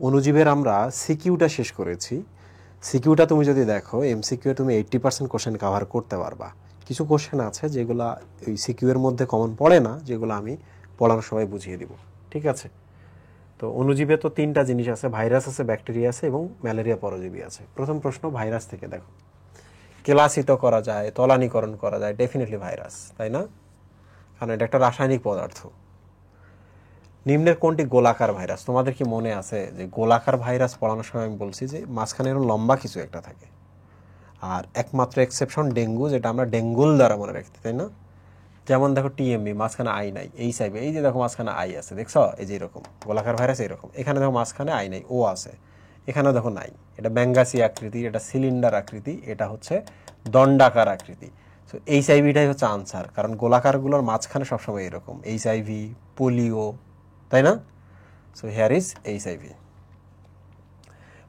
অণুজীবের আমরা সিকিউটা শেষ করেছি। সিকিউটা তুমি যদি দেখো এমসিকিউ তুমি 80% কোশ্চেন কভার করতে পারবা। কিছু কোশ্চেন আছে যেগুলো ওই সিকিউ এর মধ্যে কমন পড়ে না, যেগুলো আমি পড়ানোর সময় বুঝিয়ে দিব। ঠিক আছে? তো অণুজীবে তো 3টা জিনিস আছে, ভাইরাস আছে, ব্যাকটেরিয়া আছে এবং ম্যালেরিয়া পরজীবী আছে। প্রথম প্রশ্ন ভাইরাস থেকে দেখো, কেলাসিত করা যায়, তলানীকরণ করা যায়, ডেফিনেটলি ভাইরাস, তাই না? কারণ এটা একটা রাসায়নিক পদার্থ। নিম্নের কোনটি গোলাকার ভাইরাস? তোমাদের কি মনে আছে যে গোলাকার ভাইরাস পড়ানোর সময় আমি বলছি যে মাঝখানে এরকম লম্বা কিছু একটা থাকে, আর একমাত্র এক্সেপশন ডেঙ্গু, যেটা আমরা ডেঙ্গুল দ্বারা মনে রাখতে, তাই না? যেমন দেখো টিএমবি, মাঝখানে আই নাই, এই সাইবে এই যে দেখো মাঝখানে আই আছে, দেখছো? এই যে এরকম গোলাকার ভাইরাস এরকম, এখানে দেখো মাঝখানে আই নাই, ও আছে, এখানে দেখো নাই। এটা ব্যাঙ্গাসি আকৃতি, এটা সিলিন্ডার আকৃতি, এটা হচ্ছে দণ্ডাকার আকৃতি। তো এইচআইভিটাই হচ্ছে আনসার, কারণ গোলাকারগুলোর মাঝখানে সবসময় এরকম, এইচআইভি, পোলিও, তাই না? So here is HIV.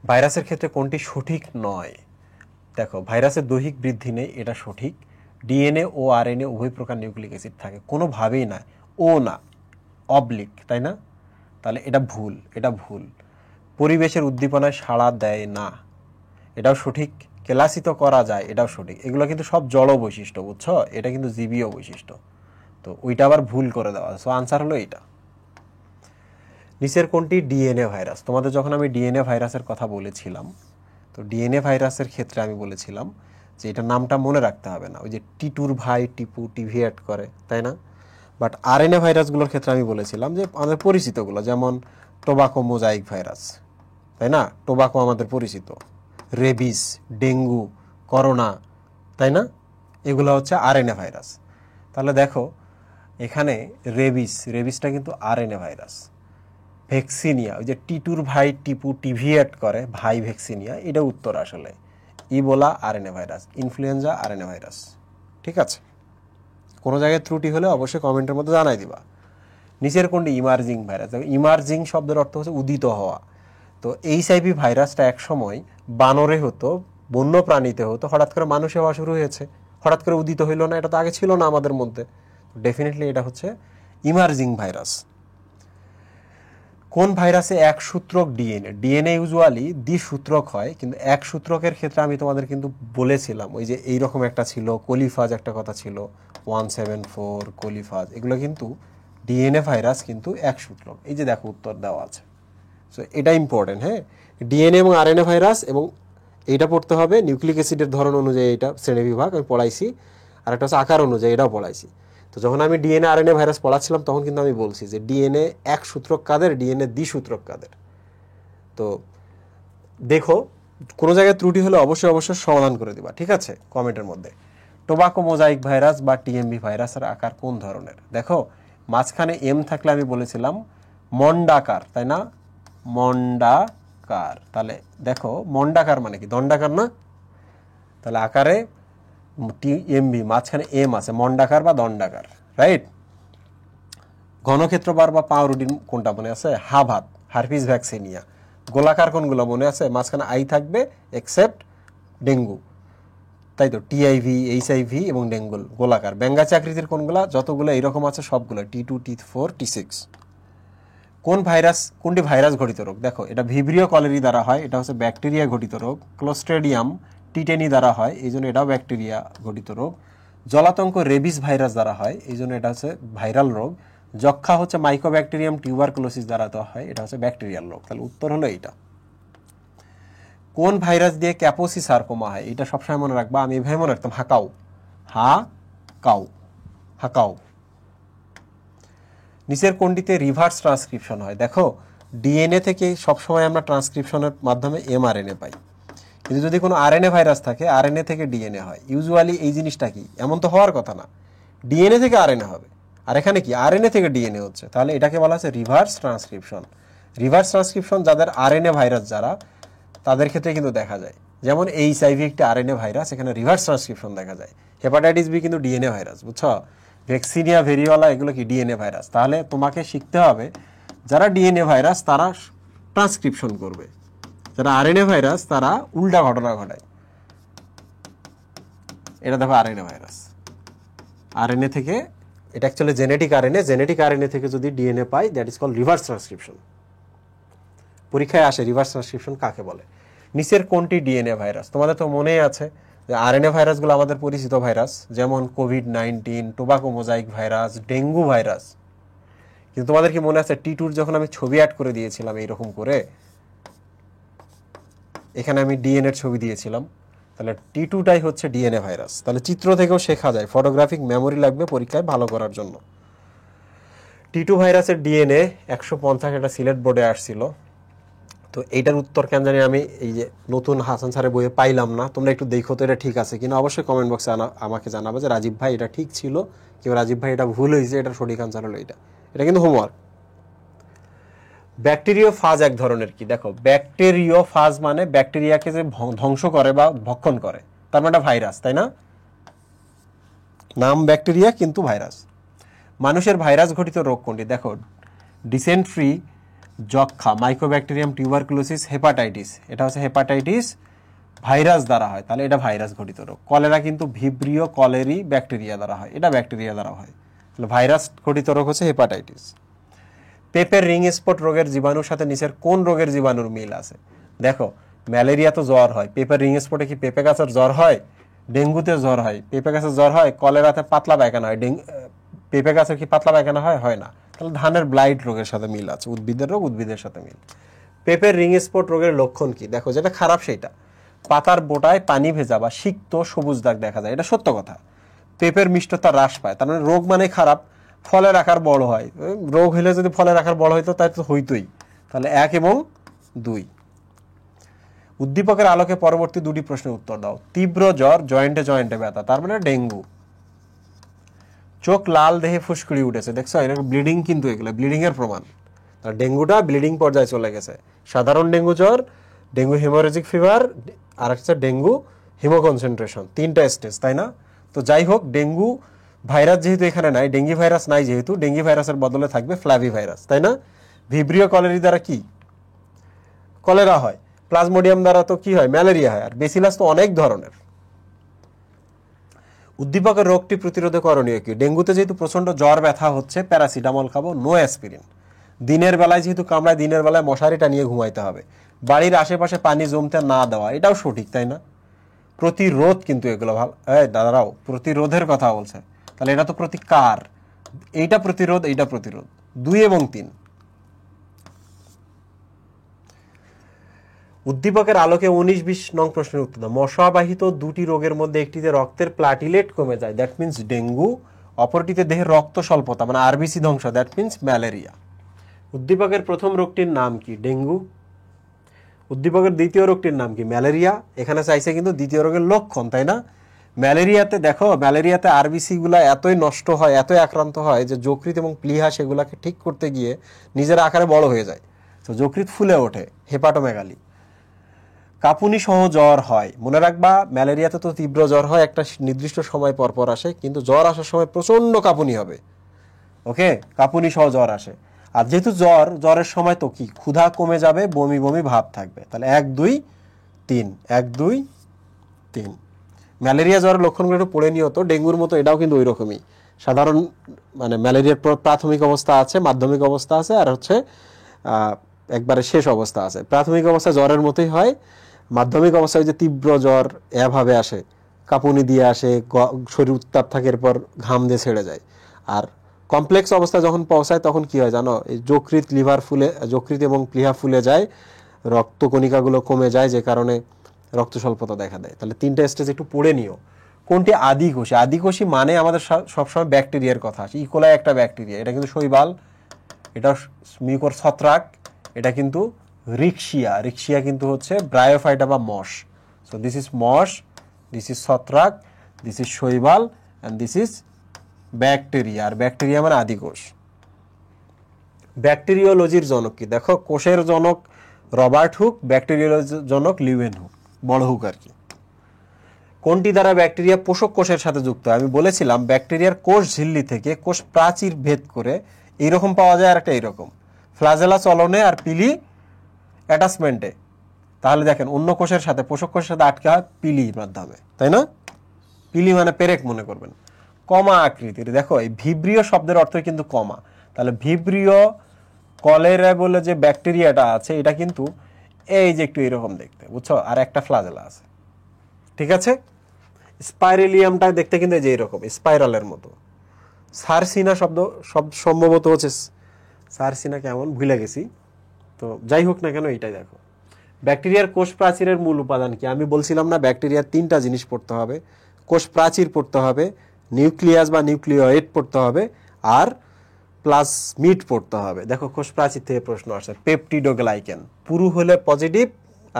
ভাইরাসের ক্ষেত্রে কোনটি সঠিক নয়? দেখো, ভাইরাসের দৈহিক বৃদ্ধি নেই, এটা সঠিক। ডিএনএ ও আরএনএ উভয় প্রকার নিউক্লিক অ্যাসিড থাকে, কোনোভাবেই না, ও না, অবলিক, তাই না? তাহলে এটা ভুল, এটা ভুল। পরিবেশের উদ্দীপনায় সাড়া দেয় না, এটাও সঠিক। কেলাসিত করা যায়, এটাও সঠিক। এগুলো কিন্তু সব জড় বৈশিষ্ট্য, বুঝছো? এটা কিন্তু জীবীয় বৈশিষ্ট্য, তো ওইটা আবার ভুল করে দেওয়া। সো আনসার হলো এইটা। নিচের কোনটি ডিএনএ ভাইরাস? তোমাদের যখন আমি ডিএনএ ভাইরাসের কথা বলেছিলাম, তো ডিএনএ ভাইরাসের ক্ষেত্রে আমি বলেছিলাম যে এটা নামটা মনে রাখতে হবে না, ওই যে টিটুর ভাই টিপু টিভি অ্যাড করে, তাই না? বাট আরএনএ ভাইরাসগুলোর ক্ষেত্রে আমি বলেছিলাম যে আমাদের পরিচিতগুলো, যেমন টোবাকো মোজাইক ভাইরাস, তাই না? টোবাকো আমাদের পরিচিত, রেবিস, ডেঙ্গু, করোনা, তাই না? এগুলো হচ্ছে আরএনএ ভাইরাস। তাহলে দেখো এখানে রেবিসটা কিন্তু আরএনএ ভাইরাস। ভ্যাকসিনিয়া, ওই যে টিটুর ভাই টিপু টিভি অ্যাড করে, ভাই ভ্যাকসিনিয়া, এটা উত্তর আসলে। Ebola RNA virus, influenza RNA virus. ঠিক আছে? কোনো জায়গায় ত্রুটি হলে অবশ্যই কমেন্টের মধ্যে জানাই দিবা। নিচের কোনটি ইমার্জিং ভাইরাস? ইমার্জিং শব্দের অর্থ হচ্ছে উদিত হওয়া। তো এইচআইভি ভাইরাসটা একসময় বানরে হতো, বন্য প্রাণীতে হতো, হঠাৎ করে মানুষে হওয়া শুরু হয়েছে, হঠাৎ করে উদিত হইল না, এটা তো আগে ছিল না আমাদের মধ্যে। ডেফিনেটলি এটা হচ্ছে ইমার্জিং ভাইরাস। কোন ভাইরাসে এক সূত্রক ডিএনএ? ডিএনএ ইউজুয়ালি দ্বিসূত্রক হয়, কিন্তু এক সূত্রকের ক্ষেত্রে আমি তোমাদের কিন্তু বলেছিলাম, ওই যে এইরকম একটা ছিল, কোলিফাজ একটা কথা ছিল, 174 কোলিফাজ, এগুলো কিন্তু ডিএনএ ভাইরাস কিন্তু এক সূত্রক। এই যে দেখো উত্তর দেওয়া আছে। সো এটা ইম্পর্টেন্ট, হ্যাঁ? ডিএনএ এবং আরএনএ ভাইরাস, এবং এইটা পড়তে হবে নিউক্লিক অ্যাসিডের ধরন অনুযায়ী, এটা শ্রেণীবিভাগ আমি পড়াইছি, আর একটা হচ্ছে আকার অনুযায়ী, এটাও পড়াইছি। তো যখন আমি ডিএনএ আরএনএ ভাইরাস পড়াচ্ছিলাম তখন কিন্তু আমি বলছি যে ডিএনএ এক সূত্রক কাদের, ডিএনএ দ্বিসূত্রক কাদের। তো দেখো কোনো জায়গায় ত্রুটি হলে অবশ্যই অবশ্যই সমাধান করে দিবা, ঠিক আছে, কমেন্টের মধ্যে। টোবাকো মোজাইক ভাইরাস বা টিএমভি ভাইরাসের আকার কোন ধরনের? দেখো মাঝখানে এম থাকলে আমি বলেছিলাম মন্ডাকার, তাই না? মন্ডাকার। তাহলে দেখো মন্ডাকার মানে কি? দণ্ডাকার না? তাহলে আকারে টিএমভি, মাঝখানে এম আছে, মন্ডাকার বা দণ্ডাকার, রাইট? ঘনক্ষেত্রবার বা পাউরুটির কোনটা মনে আছে? হাভাত, হারপিস ভ্যাকসিনিয়া। গোলাকার কোনগুলো মনে আছে? মাঝখানে আই থাকবে, এক্সেপ্ট ডেঙ্গু, তাই তো? টিআইভি, এইচআইভি এবং ডেঙ্গুল গোলাকার। ব্যাঙ্গাচি আকৃতির কোনগুলা? যতগুলো এইরকম আছে সবগুলো, T2, T4, T6। কোনটি ভাইরাস ঘটিত রোগ? দেখো এটা ভিব্রিও কলেরি দ্বারা হয়, এটা হচ্ছে ব্যাকটেরিয়া ঘটিত রোগ। ক্লোস্ট্রেডিয়াম টিটেনি দ্বারা হয়, এই জন্য এটাও ব্যাকটেরিয়া ঘটিত রোগ। জলাতঙ্ক রেবিস ভাইরাস দ্বারা হয়, এই জন্য এটা হচ্ছে ভাইরাল রোগ। যক্ষা হচ্ছে মাইকোব্যাকটেরিয়াম টিউবারকুলোসিস দ্বারা তো হয়, এটা হচ্ছে ব্যাকটেরিয়াল রোগ। তাহলে উত্তর হলো এইটা। কোন ভাইরাস দিয়ে ক্যাপোসি সার্কোমা হয়? এটা সবসময় মনে রাখবা, আমি এভাবে মনে রাখতাম, হাকাও, হাকাও। নিচের কোনটিতে রিভার্স ট্রান্সক্রিপশন হয়? দেখো ডিএনএ থেকে সবসময় আমরা ট্রান্সক্রিপশনের মাধ্যমে এমআরএনএ পাই, কিন্তু যদি কোনো আরএনএ ভাইরাস থাকে, আরএনএ থেকে ডিএনএ হয়। ইউজুয়ালি এই জিনিসটা কি, এমন তো হওয়ার কথা না, ডিএনএ থেকে আরএনএ হবে, আর এখানে কি আরএনএ থেকে ডিএনএ হচ্ছে। তাহলে এটাকে বলা হচ্ছে রিভার্স ট্রান্সক্রিপশন। রিভার্স ট্রান্সক্রিপশন যাদের আরএনএ ভাইরাস যারা, তাদের ক্ষেত্রে কিন্তু দেখা যায়। যেমন এইচআইভি একটি আরএনএ ভাইরাস, এখানে রিভার্স ট্রান্সক্রিপশন দেখা যায়। হেপাটাইটিস বি কিন্তু ডিএনএ ভাইরাস, বুঝছো? ভ্যাকসিনিয়া, ভেরিওলা, এগুলো কি ডিএনএ ভাইরাস। তাহলে তোমাকে শিখতে হবে যারা ডিএনএ ভাইরাস তারা ট্রান্সক্রিপশন করবে, যারা আরএনএ ভাইরাস তারা উল্টা ঘটনা ঘটায়। এটা দেখো আরএনএ ভাইরাস, আরএনএ থেকে, এটা অ্যাকচুয়ালি জেনেটিক আরএনএ থেকে যদি ডিএনএ পাই, that is call reverse transcription. পরীক্ষায় আসে রিভার্স ট্রান্সক্রিপশন কাকে বলে। নিচের কোনটি ডিএনএ ভাইরাস? তোমাদের তো মনেই আছে যে আরএনএ ভাইরাসগুলো আমাদের পরিচিত ভাইরাস, যেমন COVID-19, tobacco mosaic virus, dengue virus. কিন্তু তোমাদের কি মনে আছে টি2 যখন আমি ছবি অ্যাড করে দিয়েছিলাম এইরকম করে, এখানে আমি ডিএনএর ছবি দিয়েছিলাম, তাহলে টি2টাই হচ্ছে ডিএনএ ভাইরাস। তাহলে চিত্র থেকেও শেখা যায়, ফটোগ্রাফিক মেমোরি লাগবে পরীক্ষায় ভালো করার জন্য। টি2 ভাইরাসের ডিএনএ 150 একটা সিলেট বোর্ডে আসছিল। তো এইটার উত্তর কেন জানি আমি এই যে নতুন হাসান স্যারের বইয়ে পাইলাম না। তোমরা একটু দেখো তো এটা ঠিক আছে কিনা, অবশ্যই কমেন্ট বক্সে আমাকে জানাবে যে রাজীব ভাই এটা ঠিক ছিল, কেউ রাজীব ভাই এটা ভুল হয়েছে, এটা সঠিক আনসার হলো এটা। এটা কিন্তু হোমওয়ার্ক। ব্যাকটেরিওফাজ এক ধরনের কি? দেখো, ব্যাকটেরিওফাজ মানে ব্যাকটেরিয়াকে যে ধ্বংস করে বা ভক্ষণ করে, তার মানে ভাইরাস, তাই না? নাম ব্যাকটেরিয়া কিন্তু ভাইরাস। মানুষের ভাইরাস ঘটিত রোগ কোনটি? দেখো, ডিসেন্ট্রি, যক্ষা, মাইক্রোব্যাকটেরিয়াম টিউবারকুলোসিস, হেপাটাইটিস। এটা হচ্ছে হেপাটাইটিস ভাইরাস দ্বারা হয়, তাহলে এটা ভাইরাস ঘটিত রোগ। কলেরা কিন্তু ভিব্রিও কলেরি ব্যাকটেরিয়া দ্বারা হয়, এটা ব্যাকটেরিয়া দ্বারা হয়। তাহলে ভাইরাস ঘটিত রোগ হচ্ছে হেপাটাইটিস। পেপের রিং স্পট রোগের জীবাণুর সাথে নিচের কোন রোগের জীবাণুর মিল আছে? দেখো, ম্যালেরিয়া তো জ্বর হয়, পেপের রিং স্পটে কি পেঁপে গাছের জ্বর হয়? ডেঙ্গুতে জ্বর হয়, পেঁপে গাছের জ্বর হয়। কলেরাতে পাতলা পায়খানা হয়, পেঁপে গাছের কি পাতলা পায়খানা হয়? হয় না। তাহলে ধানের ব্লাইট রোগের সাথে মিল আছে, উদ্ভিদের রোগ উদ্ভিদের সাথে মিল। পেপের রিং স্পট রোগের লক্ষণ কি? দেখো, যেটা খারাপ সেইটা, পাতার বোটায় পানি ভেজা বা সিক্ত সবুজ দাগ দেখা যায়, এটা সত্য কথা। পেপের মিষ্টতা হ্রাস পায়, তার মানে রোগ মানে খারাপ, ফলের আকার বড় হয়। রোগ হলে যদি ফলের আকার বড় হইতো তাই তো হইতোই। তাহলে 1 এবং 2। উদ্দীপকের আলোকে পরবর্তী 2টি প্রশ্নের উত্তর দাও। তীব্র জ্বর, জয়েন্টে জয়েন্টে ব্যথা, তার মানে ডেঙ্গু। চোখ লাল, দেহে ফুসকুড়ি উঠেছে, দেখছো এটা ব্লিডিং, কিন্তু এগুলো ব্লিডিং এর প্রমাণ। তার ডেঙ্গুটা ব্লিডিং পর্যায়ে চলে গেছে। সাধারণ ডেঙ্গু জ্বর, ডেঙ্গু হেমোরেজিক ফিভার, আর একটা ডেঙ্গু হিমোকনসেন্ট্রেশন, 3টা স্টেজ, তাই না? তো যাই হোক, ডেঙ্গু ভাইরাস যেহেতু এখানে নাই, ডেঙ্গি ভাইরাস নাই যেহেতু, ডেঙ্গি ভাইরাসের বদলে থাকবে ফ্ল্যাভি ভাইরাস, তাই না? ভিব্রিও কলেরি দ্বারা কি কলেরা হয়, প্লাজমোডিয়াম দ্বারা তো কি হয়? ম্যালেরিয়া হয়, আর বেসিলাস তো অনেক ধরনের। উদ্দীপকের রোগটি প্রতিরোধে করণীয় কি? ডেঙ্গুতে যেহেতু প্রচন্ড জ্বর ব্যথা হচ্ছে, প্যারাসিটামল খাবো, নো অ্যাসপিরিন। দিনের বেলায় যেহেতু কামড়ায়, দিনের বেলায় মশারিটা নিয়ে ঘুমাইতে হবে। বাড়ির আশেপাশে পানি জমতে না দেওয়া, এটাও সঠিক, তাই না? প্রতিরোধ, কিন্তু এগুলো ভালো, দাদারাও প্রতিরোধের কথা বলছে, তাহলে এটা তো প্রতিকার, এইটা প্রতিরোধ, এইটা প্রতিরোধ। 2 এবং 3। উদ্দীপকের আলোকে 19-20 নং প্রশ্নের উত্তর দাও। মশাবাহিত 2টি রোগের মধ্যে একটিতে রক্তের প্লাটিলেট কমে যায়, দ্যাট মিনস ডেঙ্গু। অপরটিতে দেহের রক্ত স্বল্পতা মানে আরবিসি ধ্বংস, দ্যাট মিনস ম্যালেরিয়া। উদ্দীপকের প্রথম রোগটির নাম কি? ডেঙ্গু। উদ্দীপকের দ্বিতীয় রোগটির নাম কি? ম্যালেরিয়া। এখানে চাইছে কিন্তু দ্বিতীয় রোগের লক্ষণ, তাই না? ম্যালেরিয়াতে দেখো, ম্যালেরিয়াতে আরবিসি গুলা এতই নষ্ট হয়, এতই আক্রান্ত হয় যে যকৃৎ এবং প্লীহা সেগুলাকে ঠিক করতে গিয়ে নিজের আকারে বড় হয়ে যায়, তো যকৃৎ ফুলে ওঠে, হেপাটোমেগালি। কাঁপুনি সহ জ্বর হয়, মনে রাখবা, ম্যালেরিয়াতে তো তীব্র জ্বর হয়, একটা নির্দিষ্ট সময় পর পর আসে, কিন্তু জ্বর আসার সময় প্রচন্ড কাঁপুনি হবে। ওকে, কাঁপুনি সহ জ্বর আসে। আর যেহেতু জ্বরের সময় তো কি ক্ষুধা কমে যাবে, বমি বমি ভাব থাকবে। তাহলে 1, 2, 3, 1, 2, 3। ম্যালেরিয়া জ্বরের লক্ষণগুলো একটু পড়ে নিও তো, ডেঙ্গুর মতো এটাও কিন্তু ওই রকমই। সাধারণ মানে ম্যালেরিয়ার প্রাথমিক অবস্থা আছে, মাধ্যমিক অবস্থা আছে, আর হচ্ছে একবারে শেষ অবস্থা আছে। প্রাথমিক অবস্থা জ্বরের মতোই হয়, মাধ্যমিক অবস্থায় যে তীব্র জ্বর এভাবে আসে, কাঁপুনি দিয়ে আসে, শরীর উত্তাপ থাকে, এরপর ঘাম দিয়ে ছেড়ে যায়। আর কমপ্লেক্স অবস্থা যখন পৌঁছায় তখন কি হয় জানো? এই যকৃৎ, লিভার ফুলে, যকৃৎ এবং প্লীহা ফুলে যায়, রক্তকণিকাগুলো কমে যায়, যে কারণে রক্ত স্বল্পতা দেখা দেয়। তাহলে 3টা স্টেজ একটু পড়ে নিও। কোনটি আদিকোষী? আদিকোষী মানে আমাদের সবসময় ব্যাকটেরিয়ার কথা আসে। ইকোলাই একটা ব্যাকটেরিয়া, এটা কিন্তু শৈবাল, এটা মিউকর ছত্রাক, এটা কিন্তু রিক্সিয়া। রিক্সিয়া কিন্তু হচ্ছে ব্রায়োফাইটা বা moss. So this is moss, this is ছত্রাক, দিস ইজ শৈবাল, অ্যান্ড দিস ইজ ব্যাকটেরিয়া। আর ব্যাকটেরিয়া মানে আদিকোষ। ব্যাকটেরিওলজির জনক কি? দেখো, কোষের জনক রবার্ট হুক, ব্যাকটেরিওলজির জনক লিউয়েন হুক, বড় হুক আর কি। কোনটি দ্বারা ব্যাকটেরিয়া পোষক কোষের সাথে যুক্ত? আমি বলেছিলাম ব্যাকটেরিয়ার কোষ ঝিল্লি থেকে কোষ প্রাচীর ভেদ করে এইরকম পাওয়া যায়, আর একটা এইরকম, ফ্লাজেলা চলনে আর পিলি অ্যাটাচমেন্টে। তাহলে দেখেন, অন্য কোষের সাথে, পোষক কোষের সাথে আটকে হয় পিলির মাধ্যমে, তাই না? পিলি মানে পেরেক মনে করবেন, কমা আকৃতির। দেখো, এই ভিব্রিও শব্দের অর্থ কিন্তু কমা, তাহলে ভিব্রিও কলেরা বলে যে ব্যাকটেরিয়াটা আছে এটা কিন্তু এই যে একটু এরকম দেখতে, বুঝছো, আর একটা ফ্লাজেলা আছে, ঠিক আছে। স্পাইরেলিয়ামটা দেখতে কিন্তু এই যে এরকম স্পাইরালের মতো। সারসিনা শব্দ সম্ভবত হচ্ছে, সারসিনা কেমন ভুলে গেছি, তো যাই হোক না কেন এইটাই দেখো। ব্যাকটেরিয়ার কোষ প্রাচীরের মূল উপাদান কি? আমি বলছিলাম না ব্যাকটেরিয়ার 3টা জিনিস পড়তে হবে, কোষ প্রাচীর পড়তে হবে, নিউক্লিয়াস বা নিউক্লিওয়েড পড়তে হবে, আর প্লাজমিড পড়তে হবে। দেখো কোষ প্রাচীর থেকে প্রশ্ন আসে, পেপটিডোগ্লাইকেন পুরু হলে পজিটিভ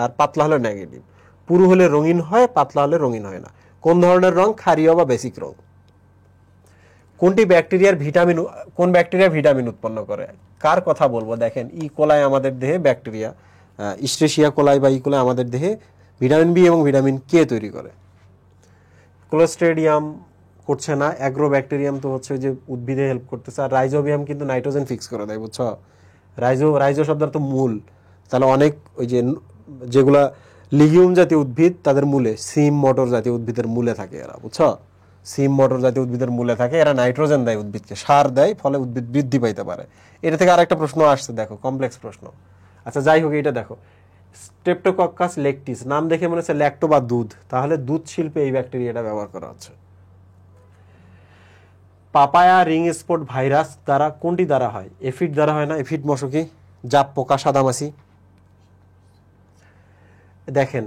আর পাতলা হলে নেগেটিভ, পুরু হলে রঙিন হয়, পাতলা হলে রঙিন হয় না। কোন ধরনের রং? ক্ষারীয় বা বেসিক রং। কোন ব্যাকটেরিয়া ভিটামিন উৎপন্ন করে? কার কথা বলবো? দেখেন ই কোলাই আমাদের দেহে ব্যাকটেরিয়া, ইস্ট্রেশিয়া কোলাই বা ই কোলাই আমাদের দেহে ভিটামিন বি এবং ভিটামিন কে তৈরি করে। ক্লোস্ট্রিডিয়াম করছে না, অ্যাগ্রোব্যাকটেরিয়াম তো হচ্ছে যে উদ্ভিদে হেল্প করতেছে, আর রাইজোবিয়াম কিন্তু নাইট্রোজেন ফিক্স করে দেয়, বুঝছো। রাইজো শব্দের তো মূল, তাহলে অনেক ওই যে যেগুলা লিগিউম জাতীয় উদ্ভিদ তাদের মূলে, সিম মটর জাতীয় উদ্ভিদের মূলে থাকে এরা, বুঝছো। সিম মটর জাতীয় উদ্ভিদের মূলে থাকে, এরা নাইট্রোজেন দেয় উদ্ভিদকে, সার দেয়, ফলে উদ্ভিদ বৃদ্ধি পাইতে পারে। এটা থেকে আরেকটা প্রশ্ন আসছে, দেখো কমপ্লেক্স প্রশ্ন। আচ্ছা যাই হোক, এটা দেখো স্ট্রেপ্টোকক্কাস লেকটিস, নাম দেখে মনে হচ্ছে ল্যাক্টো বা দুধ, তাহলে দুধ শিল্পে এই ব্যাকটেরিয়াটা ব্যবহার করা হচ্ছে। পাপায়া রিং স্পট ভাইরাস দ্বারা কোনটি দ্বারা হয়? এফিড দ্বারা হয় না? এফিড মশকি, জাপ পোকা, সাদামাছি। দেখেন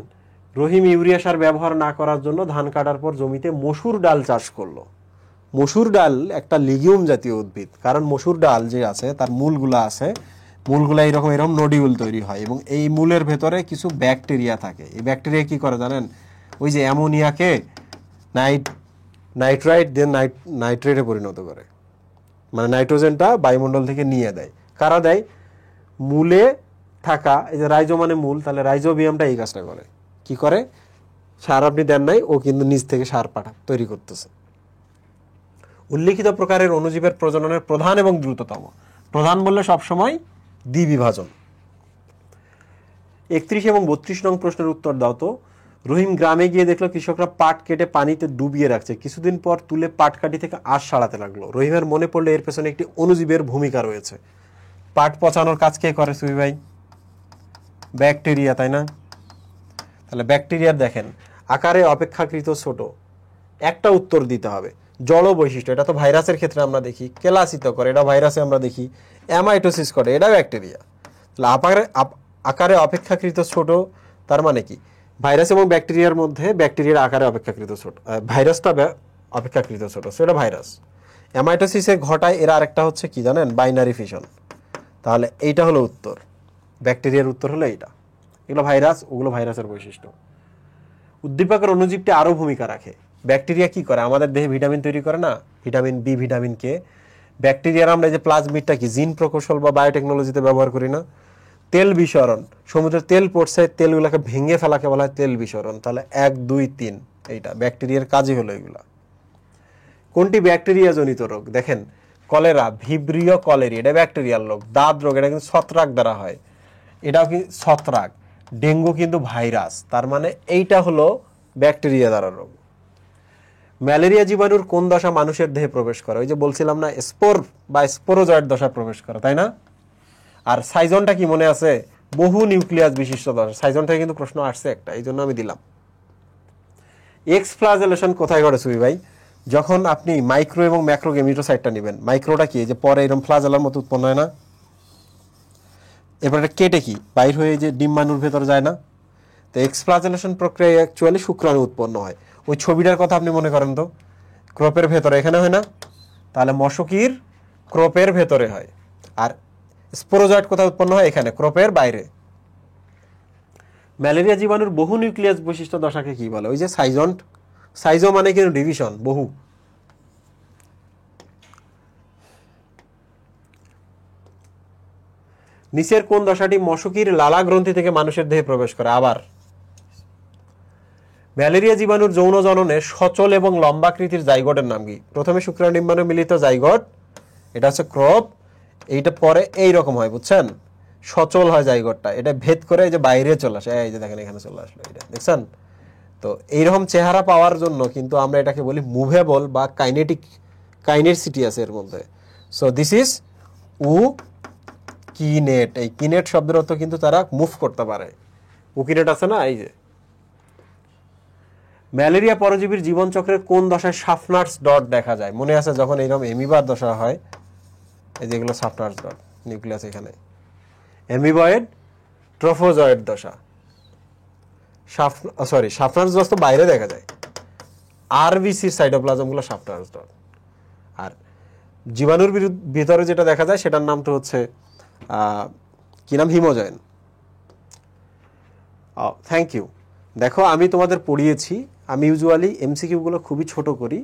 রহিম ইউরিয়া সার ব্যবহার না করার জন্য ধান কাটার পর জমিতে মসুর ডাল চাষ করলো। মসুর ডাল একটা লিগিউম জাতীয় উদ্ভিদ, কারণ মসুর ডাল যে আছে তার মূলগুলা আছে, মূলগুলা এরকম এরকম নোডিউল তৈরি হয় এবং এই মূলের ভেতরে কিছু ব্যাকটেরিয়া থাকে। এই ব্যাকটেরিয়া কি করে জানেন? ওই যে অ্যামোনিয়াকে নাইট্রাইট দিয়ে নাইট্রেটে পরিণত করে, মানে নাইট্রোজেনটা বায়ুমণ্ডল থেকে নিয়ে দেয়। কারা দেয়? মূলে থাকা, এই যে রাইজো মানে মূল, তাহলে রাইজোবিয়ামটা এই কাজটা করে। কি করে? সার আপনি দেন নাই, ও কিন্তু নিজ থেকে সার তৈরি করতেছে। উল্লিখিত প্রকারের অণুজীবের প্রজননের প্রধান এবং দ্রুততম, প্রধান বললে সবসময় দ্বিবিভাজন। 31 এবং 32 নং প্রশ্নের উত্তর দাও তো। রহিম গ্রামে গিয়ে দেখলো কৃষকরা পাট কেটে পানিতে ডুবিয়ে রাখছে, কিছুদিন পর তুলে পাটকাঠি থেকে আঁশ ছাড়াতে লাগলো। রহিমের মনে পড়লো এর পেছনে একটি অণুজীবের ভূমিকা রয়েছে। পাট পচানোর কাজ কে করে সুবি ভাই? ব্যাকটেরিয়া, তাই না? তাহলে ব্যাকটেরিয়ার দেখেন আকারে অপেক্ষাকৃত ছোট, একটা উত্তর দিতে হবে। জড় বৈশিষ্ট্য, এটা তো ভাইরাসের ক্ষেত্রে আমরা দেখি, কেলাসিত করে, এটা ভাইরাসে আমরা দেখি, অ্যামাইটোসিস করে, এটা ব্যাকটেরিয়া। তাহলে আকারে অপেক্ষাকৃত ছোট, তার মানে কি? ভাইরাস এবং ব্যাকটেরিয়ার মধ্যে ব্যাকটেরিয়ার আকারে অপেক্ষাকৃত ছোট, ভাইরাসটা অপেক্ষাকৃত ছোট, সেটা ভাইরাস। অ্যামাইটোসিসে ঘটায় এর আরেকটা হচ্ছে কি জানেন? Binary fission. তাহলে এইটা হলো উত্তর, ব্যাকটেরিয়ার উত্তর হলো এইটা। এগুলো ভাইরাস, ওগুলো ভাইরাসের বৈশিষ্ট্য। উদ্দীপকের অণুজীবটি আরও ভূমিকা রাখে। ব্যাকটেরিয়া কি করে? আমাদের দেহে ভিটামিন তৈরি করে না, ভিটামিন বি, ভিটামিন কে। ব্যাকটেরিয়ার আমরা যে প্লাজমিডটা কি জিন প্রকৌশল বা বায়োটেকনোলজিতে ব্যবহার করি না? তেল বিসরণ, সমুদ্রের তেল পড়ছে, তেলগুলোকে ভেঙে ফেলাকে বলা হয় তেল বিসরণ। তাহলে 1, 2, 3 এইটা ব্যাকটেরিয়ার কাজই হলো এগুলা। কোনটি ব্যাকটেরিয়া জনিত রোগ? দেখেন কলেরা, ভিব্রিও কলেরি, এটা ব্যাকটেরিয়াল রোগ। দাঁত রোগ, এটা কিন্তু ছত্রাক দ্বারা হয়, এটাও কি ছত্রাক। ডেঙ্গু কিন্তু ভাইরাস, তার মানে এইটা হলো ব্যাকটেরিয়া দ্বারা রোগ। ম্যালেরিয়া জীবাণুর কোন দশা মানুষের দেহে প্রবেশ করে? ওই যে বলছিলাম না, স্পোর বা স্পোরোজয়েড দশা প্রবেশ করে, তাই না? আর সাইজনটা কি মনে আছে? বহু নিউক্লিয়াস বিশিষ্ট দশা। সাইজন থেকে কিন্তু প্রশ্ন আসছে একটা, এই জন্য আমি দিলাম। এক্স ফ্লাজেলেশন কোথায় ঘটে সুবি ভাই? যখন আপনি মাইক্রো এবং ম্যাক্রো গেমিটোসাইটটা নেবেন। মাইক্রোটা কি? যে পরে এরকম ফ্লাজেলার মতো উৎপন্ন হয় না, এরপর এটা কেটে কি বাইর হয়ে যে ডিম্বাণুর ভেতর যায় না? তো এক্স ফ্লাজেলেশন প্রক্রিয়ায় অ্যাকচুয়ালি শুক্রাণু উৎপন্ন হয়। ওই ছবিটার কথা আপনি মনে করেন তো, ক্রপের ভেতরে এখানে হয় না? তাহলে মশকির ক্রপের ভেতরে হয়। আর স্পোরোজয়েড কোথায় উৎপন্ন হয়? এখানে, ক্রপের বাইরে। ম্যালেরিয়া জীবাণুর বহু নিউক্লিয়াস বৈশিষ্ট্য দশাকে কি বলে? ওই যে সাইজন্ট। সাইজো মানে কিন্তু ডিভিশন, বহু। নিচের কোন দশাটি মশকির লালা গ্রন্থি থেকে মানুষের দেহে প্রবেশ করে? আবার ম্যালেরিয়া জীবাণুর যৌন জননে সচল এবং লম্বাকৃতির জাইগোটের নাম কি? প্রথমে শুক্রাণু ডিম্বাণু মিলিত জাইগোট, এটা হচ্ছে ক্রপ। এইটা পরে এইরকম হয়, বুঝছেন? সচল হয় জাইগোটটা, এটা ভেদ করে এই যে বাইরে চলে আসে, এই যে দেখেন এখানে চলে আসলো, এটা দেখছেন তো? এইরকম চেহারা পাওয়ার জন্য কিন্তু আমরা এটাকে বলি মুভেবল বা কাইনেসিটি আছে এর মধ্যে। So this is uh Kinet, এই কিনেট শব্দের অর্থ কিন্তু তারা মুভ করতে পারে। উকিনেট আছে না, এই যে ম্যালেরিয়া পরজীবীর জীবনচক্রের কোন দশায় শাফনার্স ডট দেখা যায়? মনে আছে যখন এইরকম এমিবার দশা হয়, এই যেগুলো শাফনার্স ডট, নিউক্লিয়াস এখানে, এমিবয়েড ট্রফোজয়েড দশা। শাফনার্স ডট তো বাইরে দেখা যায়, আরবিসির সাইটোপ্লাজমগুলো শাফনার্স ডট। আর জীবাণুর ভিতরে যেটা দেখা যায় সেটার নামটা হচ্ছে কি নাম, হিমোজয়েন। Thank you. দেখো আমি তোমাদের পড়িয়েছি, আমি ইউজুয়ালি এমসিকিউগুলো খুবই ছোট করি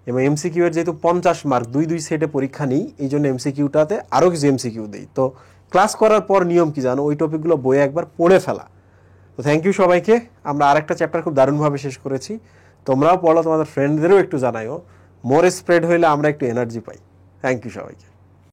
এবং এমসিকিউ এর যেহেতু 50 মার্ক 2 সেটে পরীক্ষা নিই, এই জন্য এমসিকিউটাতে আরও কিছু এমসিকিউ দিই। তো ক্লাস করার পর নিয়ম কি জানো, ওই টপিকগুলো বইয়ে একবার পড়ে ফেলা। তো থ্যাংক ইউ সবাইকে। আমরা আরেকটা চ্যাপ্টার খুব দারুণভাবে শেষ করেছি, তোমরাও পড়ো, তোমাদের ফ্রেন্ডদেরও একটু জানাইও। মোর স্প্রেড হইলে আমরা একটু এনার্জি পাই। থ্যাংক ইউ সবাইকে।